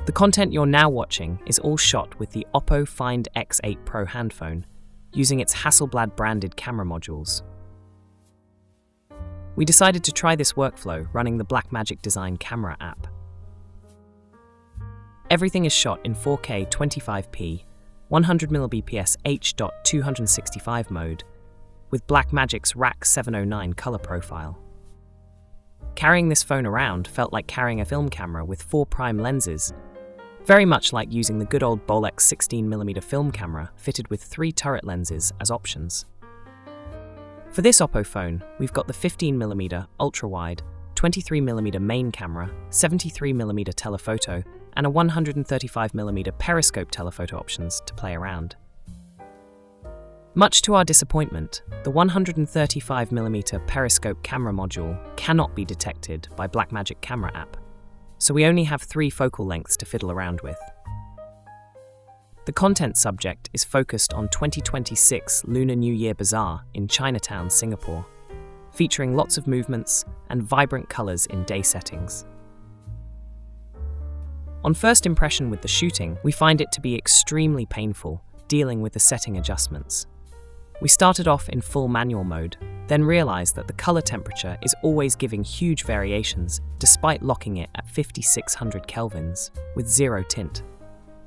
The content you're now watching is all shot with the Oppo Find X8 Pro handphone, using its Hasselblad-branded camera modules. We decided to try this workflow running the Blackmagic Design Camera App. Everything is shot in 4K 25p, 100mm H.265 mode, with Blackmagic's RAC 709 color profile. Carrying this phone around felt like carrying a film camera with 4 prime lenses, very much like using the good old Bolex 16mm film camera fitted with 3 turret lenses as options. For this Oppo phone, we've got the 15mm ultra-wide, 23mm main camera, 73mm telephoto, and a 135mm periscope telephoto options to play around. Much to our disappointment, the 135mm periscope camera module cannot be detected by Blackmagic Camera App, so we only have 3 focal lengths to fiddle around with. The content subject is focused on 2026 Lunar New Year bazaar in Chinatown, Singapore, featuring lots of movements and vibrant colors in day settings. On first impression with the shooting, we find it to be extremely painful dealing with the setting adjustments. We started off in full manual mode, then realized that the color temperature is always giving huge variations despite locking it at 5600 kelvins with 0 tint.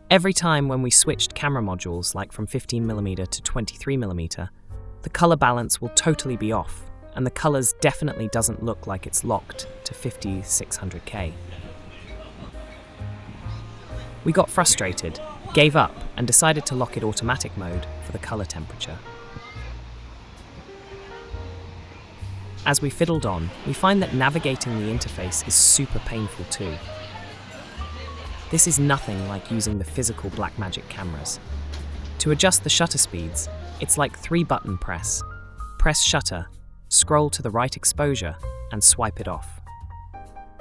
Every time when we switched camera modules, like from 15mm to 23mm, the color balance will totally be off, and the colors definitely doesn't look like it's locked to 5600K. We got frustrated, gave up, and decided to lock it automatic mode for the color temperature. As we fiddled on, we find that navigating the interface is super painful too. This is nothing like using the physical Blackmagic cameras. To adjust the shutter speeds, it's like 3-button press. Press shutter, scroll to the right exposure, and swipe it off.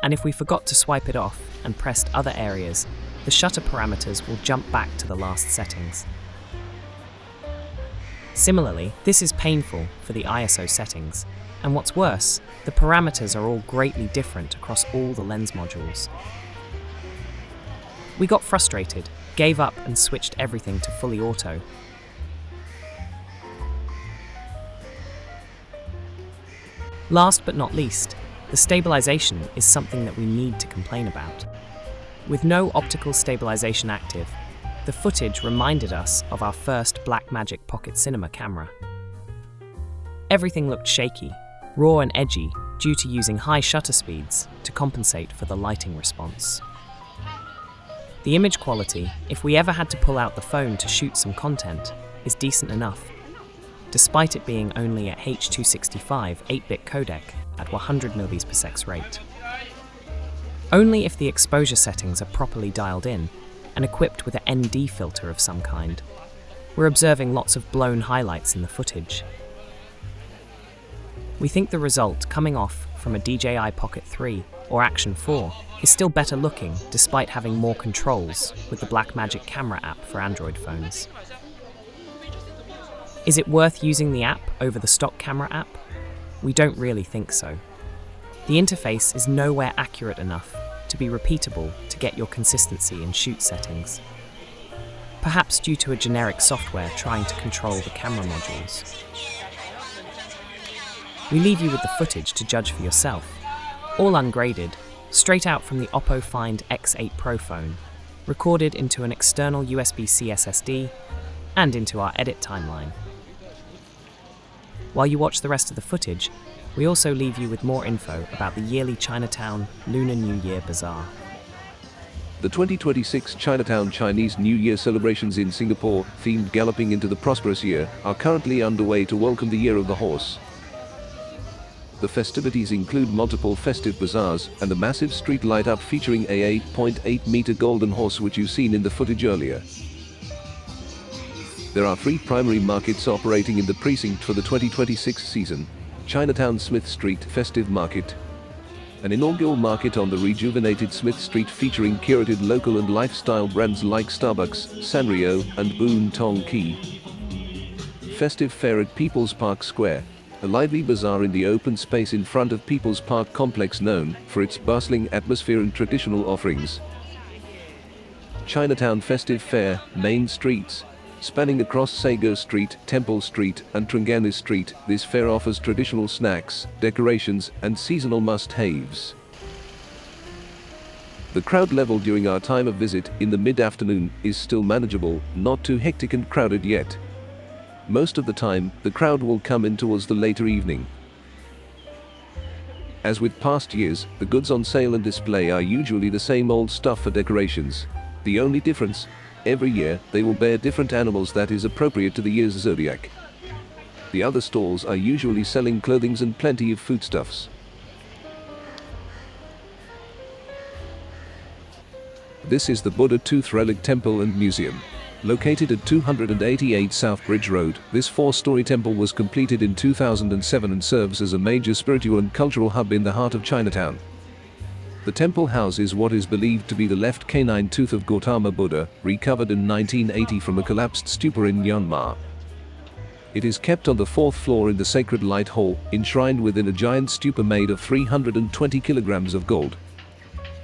And if we forgot to swipe it off and pressed other areas, the shutter parameters will jump back to the last settings. Similarly, this is painful for the ISO settings, and what's worse, the parameters are all greatly different across all the lens modules. We got frustrated, gave up, and switched everything to fully auto. Last but not least, the stabilization is something that we need to complain about. With no optical stabilization active, the footage reminded us of our first Blackmagic Pocket Cinema camera. Everything looked shaky, raw and edgy due to using high shutter speeds to compensate for the lighting response. The image quality, if we ever had to pull out the phone to shoot some content, is decent enough, despite it being only at H.265 8-bit codec at 100 rate. Only if the exposure settings are properly dialed in and equipped with an ND filter of some kind, we're observing lots of blown highlights in the footage. We think the result coming off from a DJI Pocket 3 or Action 4 is still better looking despite having more controls with the Blackmagic Camera App for Android phones. Is it worth using the app over the stock camera app? We don't really think so. The interface is nowhere accurate enough to be repeatable to get your consistency in shoot settings. Perhaps due to a generic software trying to control the camera modules. We leave you with the footage to judge for yourself, all ungraded, straight out from the Oppo Find X8 Pro phone, recorded into an external USB-C SSD, and into our edit timeline. While you watch the rest of the footage, we also leave you with more info about the yearly Chinatown Lunar New Year bazaar. The 2026 Chinatown Chinese New Year celebrations in Singapore, themed galloping into the prosperous year, are currently underway to welcome the Year of the Horse. The festivities include multiple festive bazaars and the massive street light-up featuring a 8.8-meter golden horse which you've seen in the footage earlier. There are 3 primary markets operating in the precinct for the 2026 season: Chinatown Smith Street Festive Market, an inaugural market on the rejuvenated Smith Street featuring curated local and lifestyle brands like Starbucks, Sanrio, and Boon Tong Kee. Festive fair at People's Park Square, a lively bazaar in the open space in front of People's Park complex known for its bustling atmosphere and traditional offerings. Chinatown Festive Fair, main streets. Spanning across Sago Street, Temple Street, and Trengganu Street, this fair offers traditional snacks, decorations, and seasonal must-haves. The crowd level during our time of visit, in the mid-afternoon, is still manageable, not too hectic and crowded yet. Most of the time, the crowd will come in towards the later evening. As with past years, the goods on sale and display are usually the same old stuff for decorations. The only difference, every year, they will bear different animals that is appropriate to the year's zodiac. The other stalls are usually selling clothing and plenty of foodstuffs. This is the Buddha Tooth Relic Temple and Museum. Located at 288 South Bridge Road, this 4-story temple was completed in 2007 and serves as a major spiritual and cultural hub in the heart of Chinatown. The temple houses what is believed to be the left canine tooth of Gautama Buddha, recovered in 1980 from a collapsed stupa in Myanmar. It is kept on the 4th floor in the Sacred Light Hall, enshrined within a giant stupa made of 320 kilograms of gold.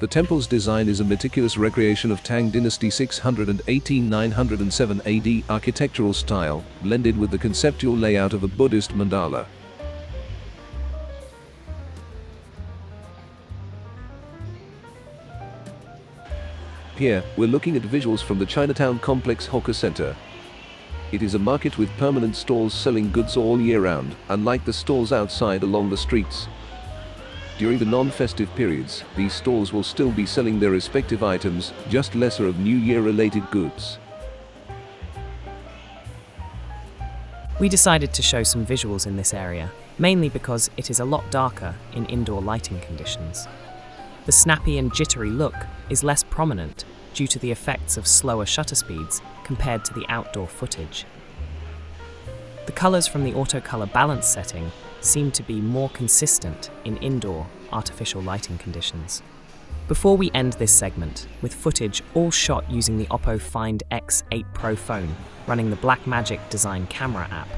The temple's design is a meticulous recreation of Tang Dynasty 618-907 AD architectural style, blended with the conceptual layout of a Buddhist mandala. Here, we're looking at visuals from the Chinatown Complex Hawker Center. It is a market with permanent stalls selling goods all year round, unlike the stalls outside along the streets. During the non-festive periods, these stalls will still be selling their respective items, just lesser of New Year-related goods. We decided to show some visuals in this area, mainly because it is a lot darker in indoor lighting conditions. The snappy and jittery look is less prominent due to the effects of slower shutter speeds compared to the outdoor footage. The colors from the auto-color balance setting seem to be more consistent in indoor artificial lighting conditions. Before we end this segment, with footage all shot using the Oppo Find X8 Pro phone running the Blackmagic Design Camera App,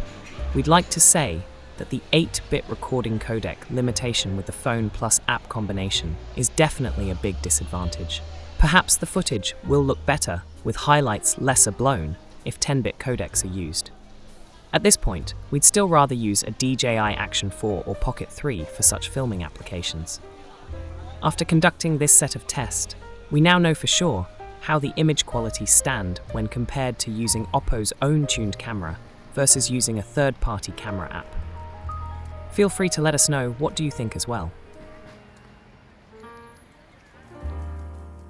we'd like to say that the 8-bit recording codec limitation with the phone plus app combination is definitely a big disadvantage. Perhaps the footage will look better with highlights lesser blown if 10-bit codecs are used. At this point, we'd still rather use a DJI Action 4 or Pocket 3 for such filming applications. After conducting this set of tests, we now know for sure how the image quality stand when compared to using Oppo's own tuned camera versus using a third-party camera app. Feel free to let us know what do you think as well.